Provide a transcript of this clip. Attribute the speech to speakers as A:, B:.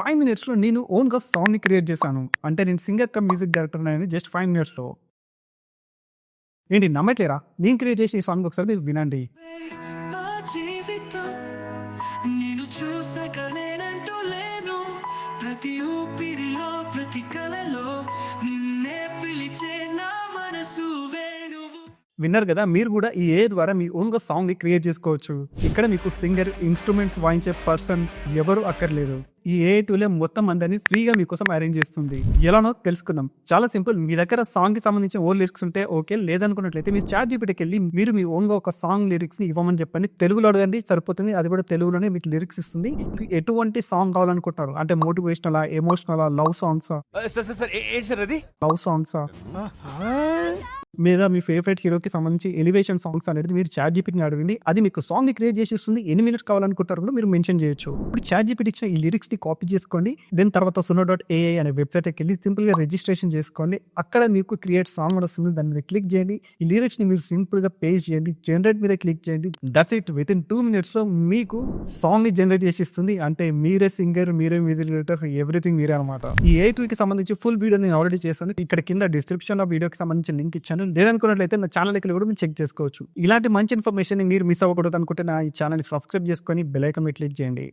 A: 5 మినిట్స్‌లో నేను ఓన్‌గా సాంగ్‌ని క్రియేట్ చేశాను. అంటే నేను సింగర్ కమ్ మ్యూజిక్ డైరెక్టర్‌ని అని జస్ట్ 5 మినిట్స్‌లో. ఏంటి నమ్మట్లేరా? నేను క్రియేట్ చేసిన ఈ సాంగ్ ఒకసారి మీరు వినండి.
B: నా జీవితం నిన్ను చూసాక నేనంటూ లేను. ప్రతి ఊపిరిలో ప్రతి కలలో నిన్నే పిలిచే నా మనసు వేణువు.
A: విన్నారు కదా! మీరు కూడా ఈ ఏఐ ద్వారా మీ ఓన్‌గా సాంగ్‌ని క్రియేట్ చేసుకోవచ్చు. ఇక్కడ మీకు సింగర్, ఇన్‌స్ట్రుమెంట్స్ వాయించే పర్సన్ ఎవరు అక్కర్లేదు. ఈ ఏఐ టూలే మొత్తం అందరిని ఫ్రీగా మీకోసం అరేంజ్ చేస్తుంది. ఎలానో తెలుసుకుందాం. చాలా సింపుల్. మీ దగ్గర సాంగ్‌కి సంబంధించిన ఓన్ లిరిక్స్ ఉంటే ఓకే. లేదనుకున్నట్లయితే మీరు చాట్‌జీపీటీకెళ్ళి మీరు మీ ఓన్‌గా ఒక సాంగ్ లిరిక్స్‌ని ఇవ్వమని చెప్పండి. తెలుగులో అడగండి సరిపోతుంది. అది కూడా తెలుగులోనే మీకు లిరిక్స్ ఇస్తుంది. మీకు ఎటువంటి సాంగ్ కావాలనుకుంటున్నారు? అంటే మోటివేషనలా? ఎమోషనలా? లవ్ సాంగ్సా?
C: సార్ సార్ సార్ ఏంటి సార్ అది?
A: లవ్ సాంగ్సా? లేదా మీ ఫేవరెట్ హీరోకి సంబంధించి ఎలివేషన్ సాంగ్స్ అనేది మీరు చాట్‌జీపీటీని అడగండి. అది మీకు సాంగ్‌ని క్రియేట్ చేసి ఇస్తుంది. ఎన్ని మినిట్స్ కావాలనుకుంటారో కూడా మీరు మెన్షన్ చేయొచ్చు. ఇప్పుడు చాట్‌జీపీటీ ఇచ్చిన ఈ లిరిక్స్‌ని కాపీ చేసుకోండి. దెన్ తర్వాత suno.ai అనే వెబ్‌సైట్‌కెళ్ళి సింపుల్‌గా రిజిస్ట్రేషన్ చేసుకోండి. అక్కడ మీకు క్రియేట్ సాంగ్ అని వస్తుంది. దాని మీద క్లిక్ చేయండి. ఈ లిరిక్స్‌ని మీరు సింపుల్‌గా పేస్ట్ చేయండి. జనరేట్ మీద క్లిక్ చేయండి. That's it. వితిన్ 2 మినిట్స్‌లో మీకు సాంగ్‌ని జనరేట్ చేసి ఇస్తుంది. అంటే మీరే సింగర్, మీరే మ్యూజిక్ డైరెక్టర్, ఎవ్రీథింగ్ మీరే అనమాట. ఈ ఏఐ టూల్‌కి సంబంధించి ఫుల్ వీడియో నేను ఆల్రెడీ చేశాను. ఇక్కడ కింద డిస్క్రిప్షన్‌లో వీడియోకి సంబంధించిన లింక్ ఇచ్చాను. లేదనుకున్నట్లయితే నా ఛానల్‌కి కూడా మీరు చెక్ చేసుకోవచ్చు. ఇలాంటి మంచి ఇన్ఫర్మేషన్ మీరు మిస్ అవ్వకూడదు అనుకుంటే నా ఈ ఛానల్‌ని సబ్స్క్రైబ్ చేసుకొని బెల్ ఐకాన్ మీద క్లిక్ చేయండి.